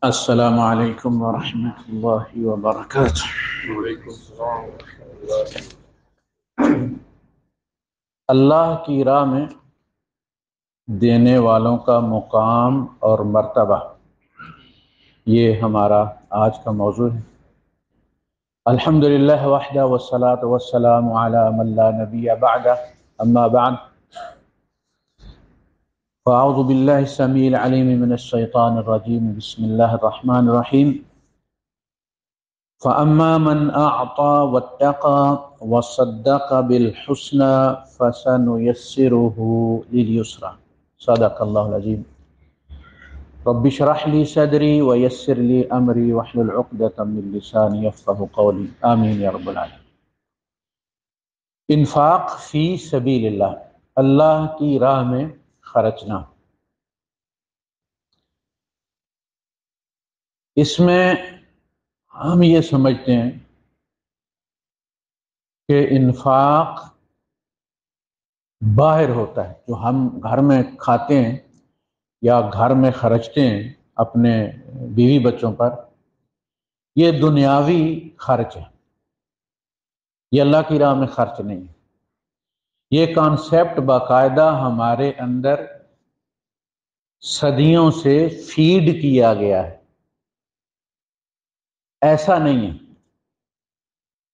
السلام علیکم ورحمۃ اللہ وبرکاتہ۔ وعلیکم السلام ورحمۃ اللہ۔ اللہ کی راہ میں دینے والوں کا مقام اور مرتبہ، یہ ہمارا آج کا موضوع ہے۔ الحمدللہ وحدہ والصلاۃ والسلام علی من لا نبی بعدہ، اما بعد فاعوذ باللہ السمیع العلیم من الشیطان الرجیم، بسم اللہ الرحمن الرحیم۔ فَأَمَّا مَنْ أَعْطَى وَاتَّقَى وَصَدَّقَ بِالْحُسْنَى فَسَنُيَسِّرُهُ لِلْيُسْرَى، صدق اللہ العظیم۔ رب اشرح لي صدری ويسر لي امری واحلل عقدۃ من لسانی یفقهوا قولی، آمین یا رب العالمین۔ انفاق فی سبیل اللہ، اللہ کی راہ میں خرچنا، اس میں ہم یہ سمجھتے ہیں کہ انفاق باہر ہوتا ہے، جو ہم گھر میں کھاتے ہیں یا گھر میں خرچتے ہیں اپنے بیوی بچوں پر، یہ دنیاوی خرچ ہے، یہ اللہ کی راہ میں خرچ نہیں ہے۔ یہ کانسیپٹ باقاعدہ ہمارے اندر صدیوں سے فیڈ کیا گیا ہے، ایسا نہیں ہے۔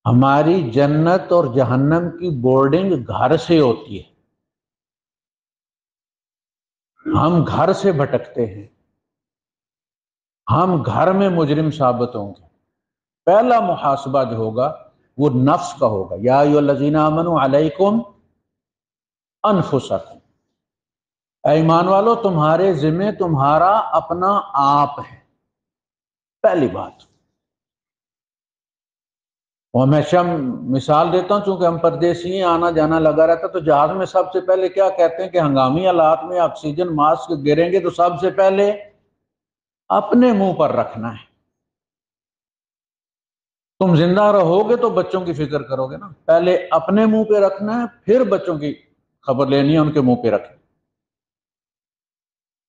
ہماری جنت اور جہنم کی بورڈنگ گھر سے ہوتی ہے، ہم گھر سے بھٹکتے ہیں، ہم گھر میں مجرم ثابت ہوں گے۔ پہلا محاسبہ جو ہوگا وہ نفس کا ہوگا، یا ایھا الذین آمنوا علیکم انفسکم، اے ایمان والو تمہارے ذمہ تمہارا اپنا آپ ہے، پہلی بات۔ اور میں مثال دیتا ہوں، چونکہ ہم پردیسی ہیں، آنا جانا لگا رہتا، تو جہاز میں سب سے پہلے کیا کہتے ہیں کہ ہنگامی حالات میں آکسیجن ماسک گریں گے تو سب سے پہلے اپنے منہ پر رکھنا ہے۔ تم زندہ رہو گے تو بچوں کی فکر کرو گے نا، پہلے اپنے منہ پہ رکھنا ہے، پھر بچوں کی خبر لینی ہے، ان کے منہ پہ رکھنا۔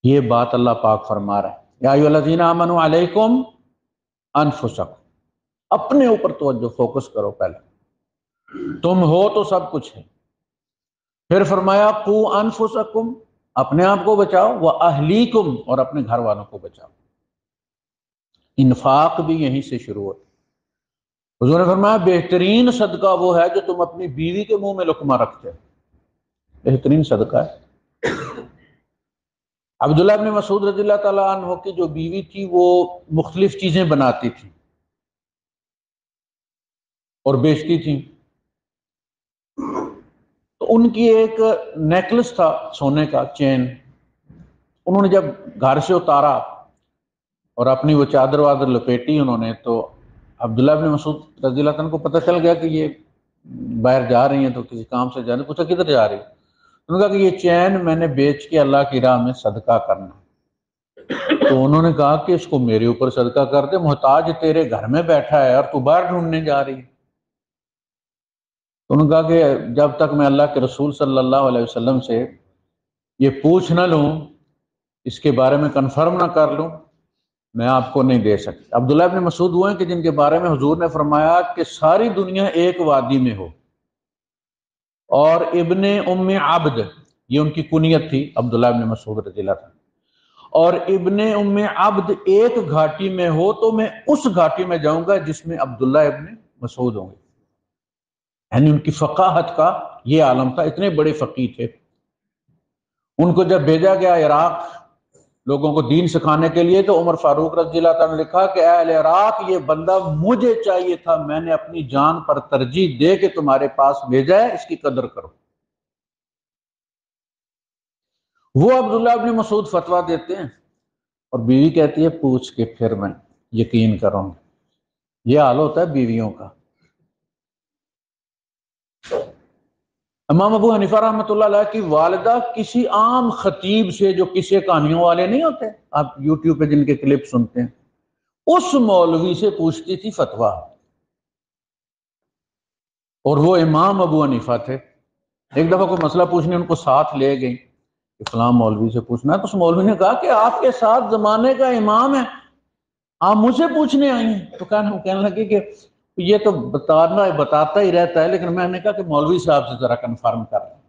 یہ بات اللہ پاک فرما رہا ہے، یا ایھا الذین آمنوا علیکم انفسکم، اپنے اوپر توجہ فوکس کرو، پہلے تم ہو تو سب کچھ ہے۔ پھر فرمایا قوا انفسکم، اپنے آپ کو بچاؤ، واہلیکم، اور اپنے گھر والوں کو بچاؤ۔ انفاق بھی یہیں سے شروع ہوتا ہے۔ حضور نے فرمایا بہترین صدقہ وہ ہے جو تم اپنی بیوی کے منہ میں لقمہ رکھتے ہو، بہترین صدقہ ہے۔ عبداللہ ابن مسعود رضی اللہ تعالیٰ عنہ کی جو بیوی تھی وہ مختلف چیزیں بناتی تھی اور بیچتی تھی، تو ان کی ایک نیکلس تھا سونے کا، چین، انہوں نے جب گھر سے اتارا اور اپنی وہ چادر وادر لپیٹی انہوں نے، تو عبداللہ ابن مسعود رضی اللہ عنہ کو پتہ چل گیا کہ یہ باہر جا رہی ہیں، تو کسی کام سے جا رہی ہیں۔ پوچھا کدھر جا رہی؟ انہوں نے کہا کہ یہ چین میں نے بیچ کے اللہ کی راہ میں صدقہ کرنا۔ تو انہوں نے کہا کہ اس کو میرے اوپر صدقہ کر دے، محتاج تیرے گھر میں بیٹھا ہے اور تو باہر ڈھونڈنے جا رہی ہے۔ تو انہوں نے کہا کہ جب تک میں اللہ کے رسول صلی اللہ علیہ وسلم سے یہ پوچھ نہ لوں، اس کے بارے میں کنفرم نہ کر لوں، میں آپ کو نہیں دے سکتا۔ عبداللہ ابن مسعود وہ ہیں کہ جن کے بارے میں حضور نے فرمایا کہ ساری دنیا ایک وادی میں ہو، اور ابن ام عبد، یہ ان کی کنیت تھی عبداللہ ابن مسعود رضی اللہ عنہ، اور ابن ام عبد ایک گھاٹی میں ہو تو میں اس گھاٹی میں جاؤں گا جس میں عبداللہ ابن مسعود ہوں گے۔ یعنی ان کی فقاہت کا یہ عالم تھا، اتنے بڑے فقیہ تھے۔ ان کو جب بھیجا گیا عراق لوگوں کو دین سکھانے کے لیے، تو عمر فاروق رضی اللہ تعالیٰ نے لکھا کہ اے اہل عراق، یہ بندہ مجھے چاہیے تھا، میں نے اپنی جان پر ترجیح دے کے تمہارے پاس بھیجا ہے، اس کی قدر کرو۔ وہ عبداللہ ابن مسعود فتویٰ دیتے ہیں اور بیوی کہتی ہے پوچھ کے پھر میں یقین کروں گی۔ یہ حال ہوتا ہے بیویوں کا۔ امام ابو حنیفہ رحمۃ اللہ علیہ کی والدہ کسی عام خطیب سے، جو قصے کہانیوں والے نہیں ہوتے آپ یوٹیوب پہ جن کے کلپ سنتے ہیں، اس مولوی سے پوچھتی تھی فتویٰ، اور وہ امام ابو حنیفہ تھے۔ ایک دفعہ کوئی مسئلہ پوچھنے ان کو ساتھ لے گئی کہ فلاں مولوی سے پوچھنا ہے، تو اس مولوی نے کہا کہ آپ کے ساتھ زمانے کا امام ہے، آپ مجھ سے پوچھنے آئی ہیں؟ تو کہنے لگے کہ یہ تو بتاتا ہی رہتا ہے، لیکن میں نے کہا کہ مولوی صاحب سے ذرا کنفرم کر لیں۔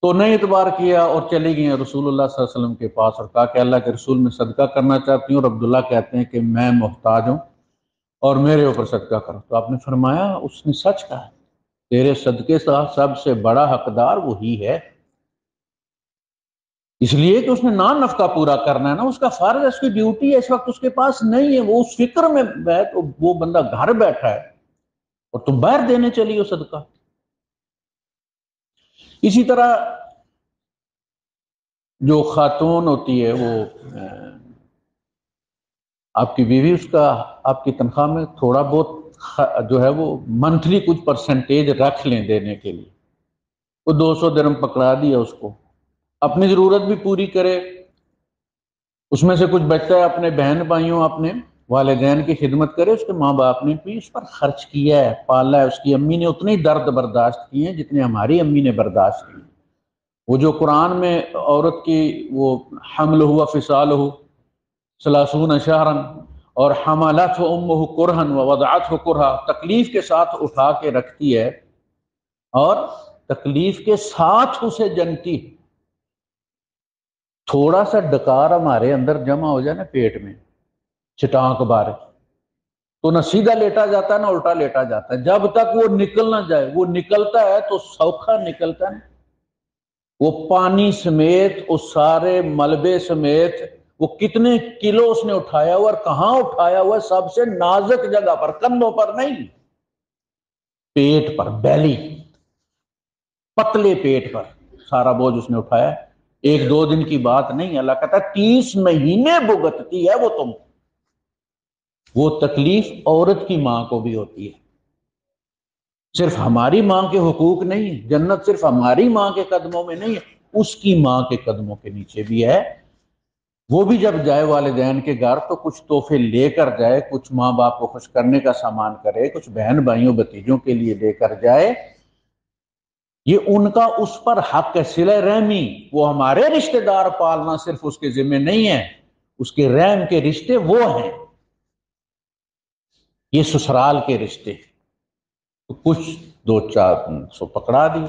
تو نے اعتبار کیا اور چلی گئی رسول اللہ صلی اللہ علیہ وسلم کے پاس اور کہا کہ اللہ کے رسول میں صدقہ کرنا چاہتی ہوں، اور عبداللہ کہتے ہیں کہ میں محتاج ہوں اور میرے اوپر صدقہ کرو۔ تو آپ نے فرمایا اس نے سچ کہا، تیرے صدقے کا سب سے بڑا حقدار وہی ہے، اس لیے کہ اس نے نان نفقہ پورا کرنا ہے نا، اس کا فرض ہے، اس کی ڈیوٹی ہے، اس وقت اس کے پاس نہیں ہے، وہ اس فکر میں ہے، تو وہ بندہ گھر بیٹھا ہے اور تم باہر دینے چلی ہو صدقہ۔ اسی طرح جو خاتون ہوتی ہے وہ آپ کی بیوی، اس کا آپ کی تنخواہ میں تھوڑا بہت جو ہے وہ منتھلی کچھ پرسنٹیج رکھ لیں دینے کے لیے، وہ 200 درہم پکڑا دیا اس کو، اپنی ضرورت بھی پوری کرے، اس میں سے کچھ بچتا ہے اپنے بہن بھائیوں اپنے والدین کی خدمت کرے، اس کے ماں باپ نے بھی اس پر خرچ کیا ہے، پالا ہے، اس کی امی نے اتنے درد برداشت کیے ہیں جتنے ہماری امی نے برداشت کیے۔ وہ جو قرآن میں عورت کی وہ حمل ہوا فصال ہو 30 شہرن اور حملت امہ کرہن ووضعتہ کرہا، تکلیف کے ساتھ اٹھا کے رکھتی ہے اور تکلیف کے ساتھ اسے جنتی۔ تھوڑا سا ڈکار ہمارے اندر جمع ہو جائے نا پیٹ میں، چٹانک بارے، تو نہ سیدھا لیٹا جاتا ہے نہ الٹا لیٹا جاتا ہے، جب تک وہ نکل نہ جائے۔ وہ نکلتا ہے تو سوکھا نکلتا ہے، وہ پانی سمیت، اس سارے ملبے سمیت، وہ کتنے کلو اس نے اٹھایا ہوا اور کہاں اٹھایا ہوا، سب سے نازک جگہ پر، کندھوں پر نہیں، پیٹ پر، بیلی، پتلے پیٹ پر سارا بوجھ اس نے اٹھایا۔ ایک دو دن کی بات نہیں، اللہ کہتا ہے 30 مہینے بھگتتی ہے وہ تم۔ وہ تکلیف عورت کی ماں کو بھی ہوتی ہے، صرف ہماری ماں کے حقوق نہیں ہے، جنت صرف ہماری ماں کے قدموں میں نہیں ہے، اس کی ماں کے قدموں کے نیچے بھی ہے۔ وہ بھی جب جائے والدین کے گھر تو کچھ تحفے لے کر جائے، کچھ ماں باپ کو خوش کرنے کا سامان کرے، کچھ بہن بھائیوں بھتیجوں کے لیے لے کر جائے، یہ ان کا اس پر حق ہے، صلہ رحمی۔ وہ ہمارے رشتہ دار پالنا صرف اس کے ذمہ نہیں ہے، اس کے رحم کے رشتے وہ ہیں، یہ سسرال کے رشتے۔ تو کچھ 200-400 پکڑا دی،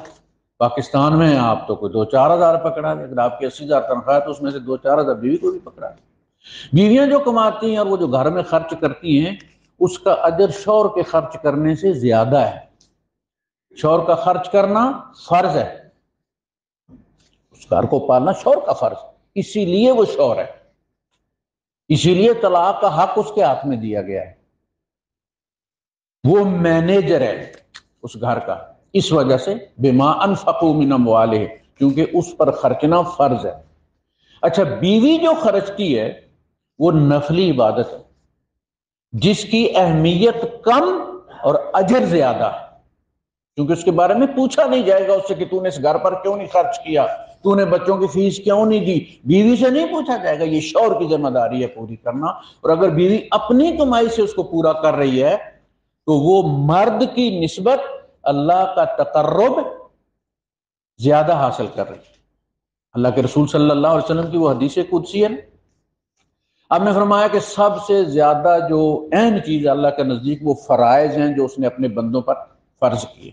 پاکستان میں آپ تو کوئی 2-4 ہزار پکڑا دیں، اگر آپ کی 80,000 تنخواہ ہے تو اس میں سے 2-4 ہزار بیوی کو بھی پکڑا دیں۔ بیویاں جو کماتی ہیں اور وہ جو گھر میں خرچ کرتی ہیں، اس کا اجر شوہر کے خرچ کرنے سے زیادہ ہے۔ شوہر کا خرچ کرنا فرض ہے، اس گھر کو پالنا شوہر کا فرض، اسی لیے وہ شوہر ہے، اسی لیے طلاق کا حق اس کے ہاتھ میں دیا گیا ہے، وہ مینیجر ہے اس گھر کا، اس وجہ سے بما انفقوا من اموالہم، کیونکہ اس پر خرچنا فرض ہے۔ اچھا، بیوی جو خرچتی ہے وہ نفلی عبادت ہے، جس کی اہمیت کم اور اجر زیادہ ہے، کیونکہ اس کے بارے میں پوچھا نہیں جائے گا اس سے کہ تو نے اس گھر پر کیوں نہیں خرچ کیا، تو نے بچوں کی فیس کیوں نہیں دی، بیوی سے نہیں پوچھا جائے گا، یہ شوہر کی ذمہ داری ہے پوری کرنا۔ اور اگر بیوی اپنی کمائی سے اس کو پورا کر رہی ہے تو وہ مرد کی نسبت اللہ کا تقرب زیادہ حاصل کر رہی ہے۔ اللہ کے رسول صلی اللہ علیہ وسلم کی وہ حدیث قدسی ہے، آپ نے فرمایا کہ سب سے زیادہ جو اہم چیز اللہ کے نزدیک وہ فرائض ہیں جو اس نے اپنے بندوں پر فرض کیے،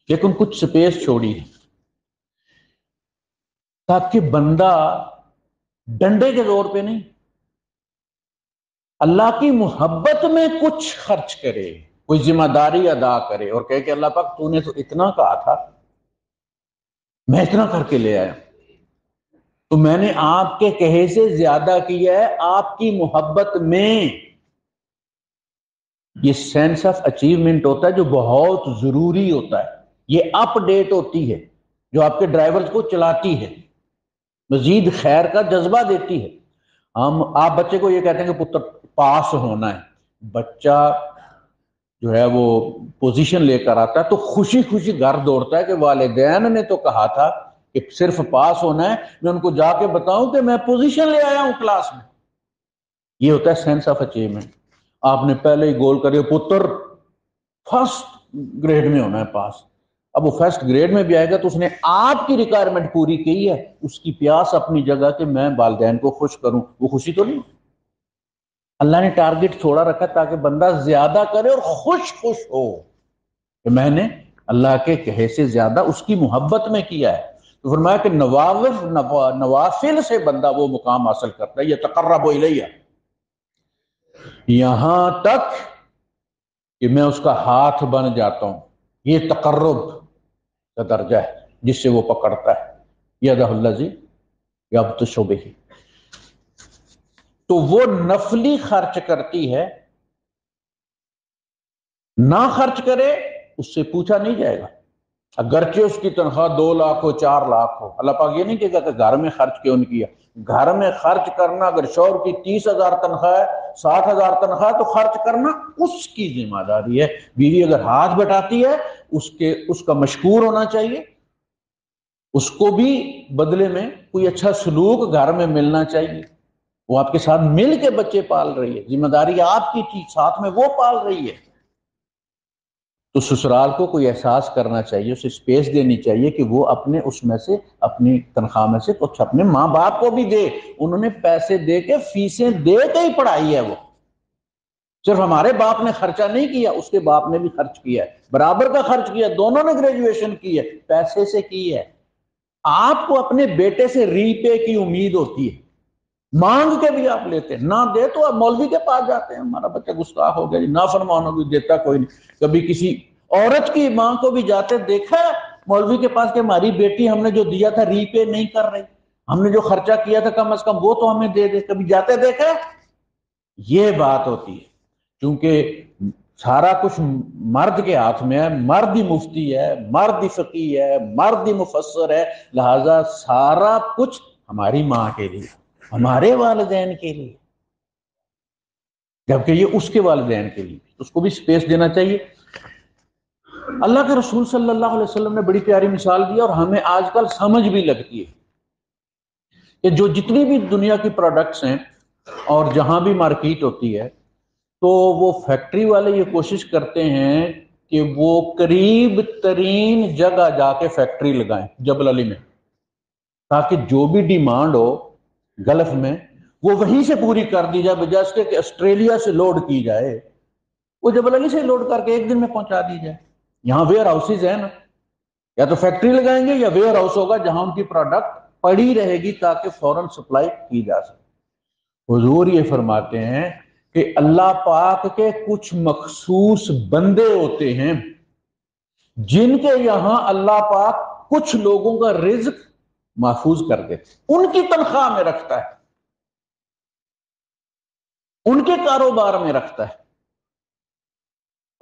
لیکن کچھ سپیس چھوڑی ہے تاکہ بندہ ڈنڈے کے زور پہ نہیں، اللہ کی محبت میں کچھ خرچ کرے، کوئی ذمہ داری ادا کرے اور کہے کہ اللہ پاک تو نے تو اتنا کہا تھا، میں اتنا کر کے لے آیا، تو میں نے آپ کے کہے سے زیادہ کیا ہے آپ کی محبت میں۔ یہ سینس آف اچیومنٹ ہوتا ہے جو بہت ضروری ہوتا ہے، یہ اپ ڈیٹ ہوتی ہے جو آپ کے ڈرائیور کو چلاتی ہے، مزید خیر کا جذبہ دیتی ہے۔ آپ بچے کو یہ کہتے ہیں کہ پتر پاس ہونا ہے، بچہ جو ہے وہ پوزیشن لے کر آتا ہے تو خوشی خوشی گھر دوڑتا ہے کہ والدین نے تو کہا تھا کہ صرف پاس ہونا ہے، میں ان کو جا کے بتاؤں کہ میں پوزیشن لے آیا ہوں کلاس میں۔ یہ ہوتا ہے سینس آف اچیومنٹ۔ آپ نے پہلے ہی گول کر دیا، پتر فرسٹ گریڈ میں ہونا ہے پاس، اب وہ فرسٹ گریڈ میں بھی آئے گا تو اس نے آپ کی ریکوائرمنٹ پوری کی ہے، اس کی پیاس اپنی جگہ کہ میں والدین کو خوش کروں، وہ خوشی تو نہیں۔ اللہ نے ٹارگٹ تھوڑا رکھا تاکہ بندہ زیادہ کرے اور خوش ہو کہ میں نے اللہ کے کہے سے زیادہ اس کی محبت میں کیا ہے۔ تو فرمایا کہ نوافل سے بندہ وہ مقام حاصل کرتا ہے، یتقرب الیہ، یہاں تک کہ میں اس کا ہاتھ بن جاتا ہوں۔ یہ تقرب کا درجہ ہے جس سے وہ پکڑتا ہے، یدہ الذی یبطش بہ۔ تو وہ نفلی خرچ کرتی ہے، نہ خرچ کرے اس سے پوچھا نہیں جائے گا، اگرچہ اس کی تنخواہ 2 لاکھ ہو 4 لاکھ ہو۔ اللہ پاک یہ نہیں کہے گا کہ گھر میں خرچ کیوں نہیں کیا۔ گھر میں خرچ کرنا، اگر شوہر کی 30,000 تنخواہ ہے، 60,000 تنخواہ ہے، تو خرچ کرنا اس کی ذمہ داری ہے۔ بیوی اگر ہاتھ بٹاتی ہے اس کا مشکور ہونا چاہیے، اس کو بھی بدلے میں کوئی اچھا سلوک گھر میں ملنا چاہیے۔ وہ آپ کے ساتھ مل کے بچے پال رہی ہے، ذمہ داری آپ کی تھی، ساتھ میں وہ پال رہی ہے۔ تو سسرال کو کوئی احساس کرنا چاہیے، اسے اسپیس دینی چاہیے کہ وہ اپنے اس میں سے، اپنی تنخواہ میں سے کچھ اپنے ماں باپ کو بھی دے۔ انہوں نے پیسے دے کے، فیسیں دے کے ہی پڑھائی ہے، وہ صرف ہمارے باپ نے خرچہ نہیں کیا، اس کے باپ نے بھی خرچ کیا ہے، برابر کا خرچ کیا، دونوں نے گریجویشن کی ہے، پیسے سے کی ہے۔ آپ کو اپنے بیٹے سے ری پے کی امید ہوتی ہے، مانگ کے بھی آپ لیتے ہیں، نہ دے تو آپ مولوی کے پاس جاتے ہیں، ہمارا بچہ گستاخ ہو گیا جی، نافرمان ہو گیا، دیتا کوئی نہیں۔ کبھی کسی عورت کی ماں کو بھی جاتے دیکھا ہے مولوی کے پاس کہ ہماری بیٹی ہم نے جو دیا تھا ری پے نہیں کر رہی، ہم نے جو خرچہ کیا تھا کم از کم وہ تو ہمیں دے دے، کبھی جاتے دیکھا؟ یہ بات ہوتی ہے، کیونکہ سارا کچھ مرد کے ہاتھ میں ہے، مرد ہی مفتی ہے، مرد ہی فقیہ ہے، مرد ہی مفسر ہے، لہذا سارا کچھ ہماری ماں کے لیے، ہمارے والدین کے لیے، جبکہ یہ اس کے والدین کے لیے، اس کو بھی سپیس دینا چاہیے۔ اللہ کے رسول صلی اللہ علیہ وسلم نے بڑی پیاری مثال دی اور ہمیں آج کل سمجھ بھی لگتی ہے کہ جو جتنی بھی دنیا کی پروڈکٹس ہیں اور جہاں بھی مارکیٹ ہوتی ہے، تو وہ فیکٹری والے یہ کوشش کرتے ہیں کہ وہ قریب ترین جگہ جا کے فیکٹری لگائیں جبل علی میں، تاکہ جو بھی ڈیمانڈ ہو گلف میں وہ وہیں سے پوری کر دی جائے، بجائے اس کے کہ آسٹریلیا سے لوڈ کی جائے، وہ جبل علی سے لوڈ کر کے ایک دن میں پہنچا دی جائے۔ یہاں ویئر ہاؤسز ہیں نا، یا تو فیکٹری لگائیں گے یا ویئر ہاؤس ہوگا جہاں ان کی پروڈکٹ پڑی رہے گی تاکہ فوراً سپلائی کی جا سکے۔ حضور یہ فرماتے ہیں کہ اللہ پاک کے کچھ مخصوص بندے ہوتے ہیں جن کے یہاں اللہ پاک کچھ لوگوں کا رزق محفوظ کر دیتے، ان کی تنخواہ میں رکھتا ہے، ان کے کاروبار میں رکھتا ہے،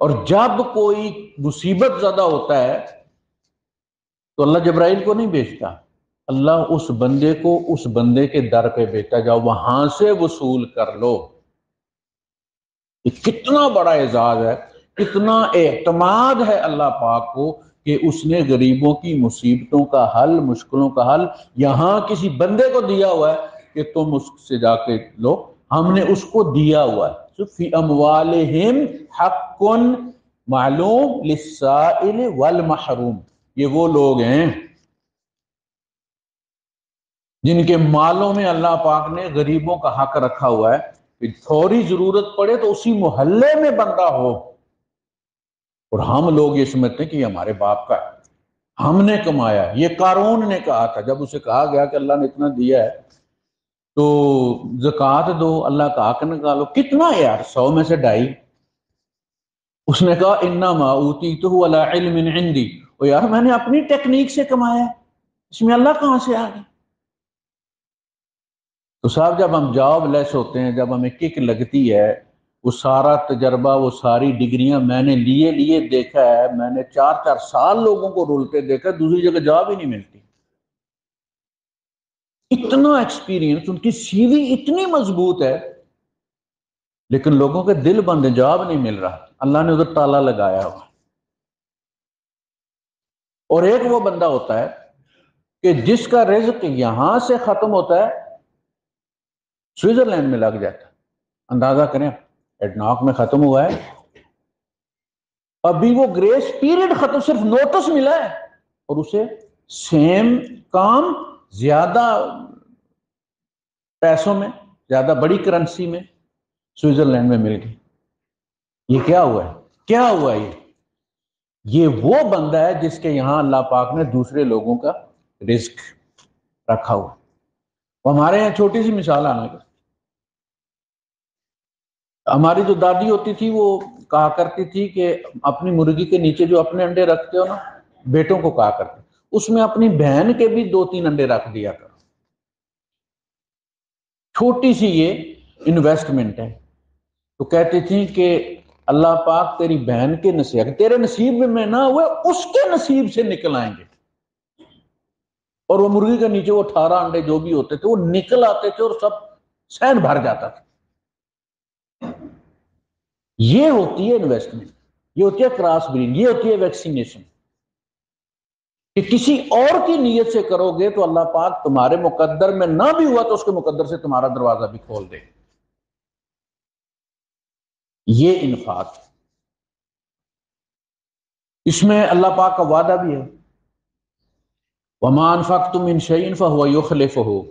اور جب کوئی مصیبت زدہ ہوتا ہے تو اللہ جبرائیل کو نہیں بھیجتا، اللہ اس بندے کو اس بندے کے در پہ بھیجتا، جاؤ وہاں سے وصول کر لو۔ یہ کتنا بڑا اعزاز ہے، کتنا اعتماد ہے اللہ پاک کو کہ اس نے غریبوں کی مصیبتوں کا حل، مشکلوں کا حل یہاں کسی بندے کو دیا ہوا ہے کہ تم اس سے جا کے لو، ہم نے اس کو دیا ہوا ہے۔ فی اموالہم حق معلوم للسائل والمحروم، یہ وہ لوگ ہیں جن کے مالوں میں اللہ پاک نے غریبوں کا حق رکھا ہوا ہے کہ فوری ضرورت پڑے تو اسی محلے میں بندہ ہو۔ اور ہم لوگ یہ سمجھتے ہیں کہ یہ ہمارے باپ کا ہے، ہم نے کمایا۔ یہ قارون نے کہا تھا جب اسے کہا گیا کہ اللہ نے اتنا دیا ہے تو زکوٰۃ دو، اللہ کا حق نکالو۔ کتنا یار؟ 100 میں سے 2.5۔ اس نے کہا انما اوتیتہ علی علم عندی، او یار میں نے اپنی ٹیکنیک سے کمایا، اس میں اللہ کہاں سے آ گیا؟ تو صاحب جب ہم جاب لیس ہوتے ہیں، جب ہمیں کک لگتی ہے، وہ سارا تجربہ، وہ ساری ڈگریاں میں نے لیے دیکھا ہے، میں نے 4 سال لوگوں کو رولتے دیکھا، دوسری جگہ جاب ہی نہیں ملتی، اتنا ایکسپیرینس، ان کی سی وی اتنی مضبوط ہے، لیکن لوگوں کے دل بند، جاب نہیں مل رہا، اللہ نے ادھر تالا لگایا ہوا۔ اور ایک وہ بندہ ہوتا ہے کہ جس کا رزق یہاں سے ختم ہوتا ہے سوئٹزرلینڈ میں لگ جاتا ہے۔ اندازہ کریں، ایڈناک میں ختم ہوا ہے، ابھی وہ گریس پیریڈ ختم، صرف نوٹس ملا ہے اور اسے سیم کام زیادہ پیسوں میں، زیادہ بڑی کرنسی میں سوئٹزرلینڈ میں مل گئی۔ یہ کیا ہوا ہے؟ کیا ہوا ہے؟ یہ وہ بندہ ہے جس کے یہاں اللہ پاک نے دوسرے لوگوں کا رزق رکھا ہوا۔ ہمارے یہاں چھوٹی سی مثال آنا کہ ہماری جو دادی ہوتی تھی وہ کہا کرتی تھی کہ اپنی مرغی کے نیچے جو اپنے انڈے رکھتے ہو نا، بیٹوں کو کہا کرتے اس میں اپنی بہن کے بھی 2-3 انڈے رکھ دیا کرو۔ چھوٹی سی یہ انویسٹمنٹ ہے۔ تو کہتی تھی کہ اللہ پاک تیری بہن کے نصیب، تیرے نصیب میں نہ ہوئے اس کے نصیب سے نکل آئیں گے۔ اور وہ مرغی کے نیچے وہ 18 انڈے جو بھی ہوتے تھے وہ نکل آتے تھے اور سب سین بھر جاتا تھا۔ یہ ہوتی ہے انویسٹمنٹ، یہ ہوتی ہے کراس برینگ، یہ ہوتی ہے ویکسینیشن، کہ کسی اور کی نیت سے کرو گے تو اللہ پاک تمہارے مقدر میں نہ بھی ہوا تو اس کے مقدر سے تمہارا دروازہ بھی کھول دے۔ یہ انفاق، اس میں اللہ پاک کا وعدہ بھی ہے، وَمَا أَنفَقْتُم مِّن شَيْءٍ فَهُوَ يُخْلِفُهُ۔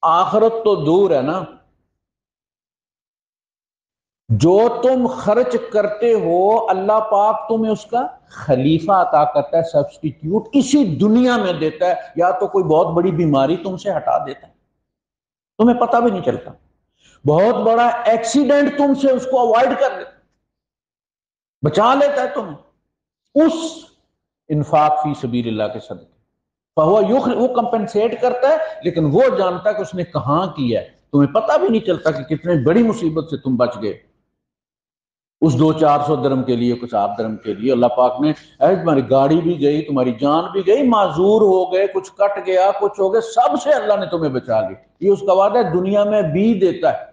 آخرت تو دور ہے نا، جو تم خرچ کرتے ہو اللہ پاک تمہیں اس کا خلیفہ عطا کرتا ہے، سبسٹیٹیوٹ اسی دنیا میں دیتا ہے، یا تو کوئی بہت بڑی بیماری تم سے ہٹا دیتا ہے، تمہیں پتہ بھی نہیں چلتا، بہت بڑا ایکسیڈنٹ تم سے اس کو اوائڈ کر دیتا، بچا لیتا ہے تمہیں اس انفاق فی سبیل اللہ کے صدقے۔ وہ کمپنسیٹ کرتا ہے، لیکن وہ جانتا ہے کہ اس نے کہاں کیا ہے، تمہیں پتہ بھی نہیں چلتا کہ کتنے بڑی مصیبت سے تم بچ گئے اس 200-400 درم کے لیے، کچھ آپ درم کے لیے۔ اللہ پاک نے تمہاری گاڑی بھی گئی، تمہاری جان بھی گئی، معذور ہو گئے، کچھ کٹ گیا، کچھ ہو گئے، سب سے اللہ نے تمہیں بچا لی۔ یہ اس کا وعدہ ہے، دنیا میں بھی دیتا ہے۔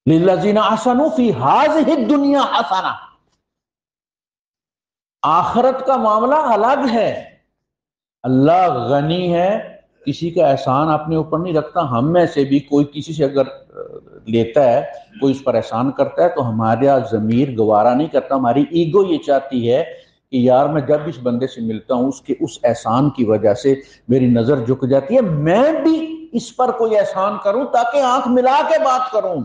لِلَّذِينَ أَحْسَنُوا فِي هَٰذِهِ الدُّنْيَا حَسَنَةٌ۔ آخرت کا معاملہ الگ ہے، اللہ غنی ہے، کسی کا احسان اپنے اوپر نہیں رکھتا۔ ہم میں سے بھی کوئی کسی سے اگر لیتا ہے، کوئی اس پر احسان کرتا ہے تو ہمارا ضمیر گوارا نہیں کرتا، ہماری ایگو یہ چاہتی ہے کہ یار میں جب اس بندے سے ملتا ہوں اس کے اس احسان کی وجہ سے میری نظر جھک جاتی ہے، میں بھی اس پر کوئی احسان کروں تاکہ آنکھ ملا کے بات کروں۔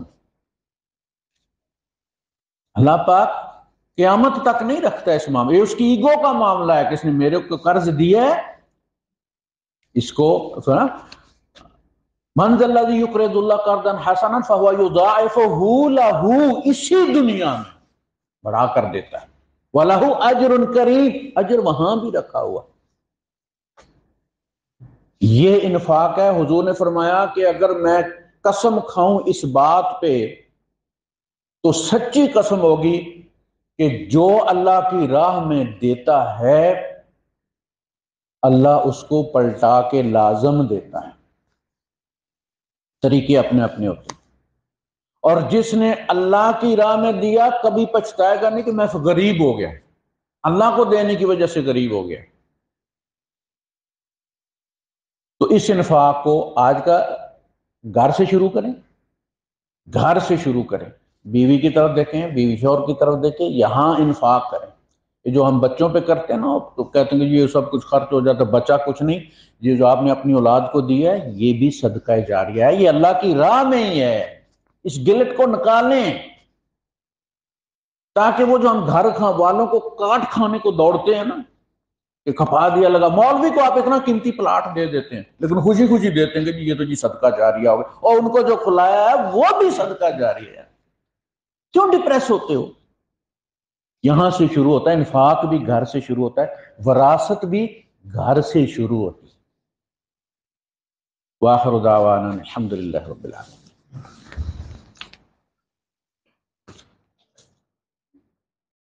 اللہ پاک قیامت تک نہیں رکھتا اس معاملے، یہ اس کی ایگو کا معاملہ ہے کہ اس نے میرے کو قرض دیا ہے، اس کو سنا من ذا الذی یقرض اللہ قرضا حسنا فهو یضاعفه له، اسی دنیا میں بڑھا کر دیتا ہے، وَلَهُ أَجْرٌ کریم، اجر وہاں بھی رکھا ہوا۔ یہ انفاق ہے۔ حضور نے فرمایا کہ اگر میں قسم کھاؤں اس بات پہ تو سچی قسم ہوگی کہ جو اللہ کی راہ میں دیتا ہے اللہ اس کو پلٹا کے لازم دیتا ہے، طریقے اپنے اپنے ہوتے ہیں۔ اور جس نے اللہ کی راہ میں دیا کبھی پچھتائے گا نہیں کہ میں غریب ہو گیا، اللہ کو دینے کی وجہ سے غریب ہو گیا۔ تو اس انفاق کو آج کا گھر سے شروع کریں، گھر سے شروع کریں، بیوی کی طرف دیکھیں، بیوی شوہر کی طرف دیکھیں، یہاں انفاق کریں۔ یہ جو ہم بچوں پہ کرتے ہیں نا تو کہتے ہیں کہ یہ سب کچھ خرچ ہو جاتا ہے، بچہ کچھ نہیں، یہ جو آپ نے اپنی اولاد کو دیا ہے یہ بھی صدقہ جاریہ ہے، یہ اللہ کی راہ میں ہی ہے۔ اس گلٹ کو نکالیں تاکہ وہ جو ہم گھر والوں کو کاٹ کھانے کو دوڑتے ہیں نا کہ کھپا دیا لگا، مولوی کو آپ اتنا قیمتی پلاٹ دے دیتے ہیں لیکن خوشی خوشی دیتے ہیں کہ یہ تو جی صدقہ جاریہ ہوگا، اور ان کو جو کھلایا ہے وہ بھی صدقہ جاریہ ہے۔ کیوں ڈپریس ہوتے ہو؟ یہاں سے شروع ہوتا ہے، انفاق بھی گھر سے شروع ہوتا ہے، وراثت بھی گھر سے شروع ہوتی ہے۔ وآخر دعوانا الحمدللہ رب العالمین۔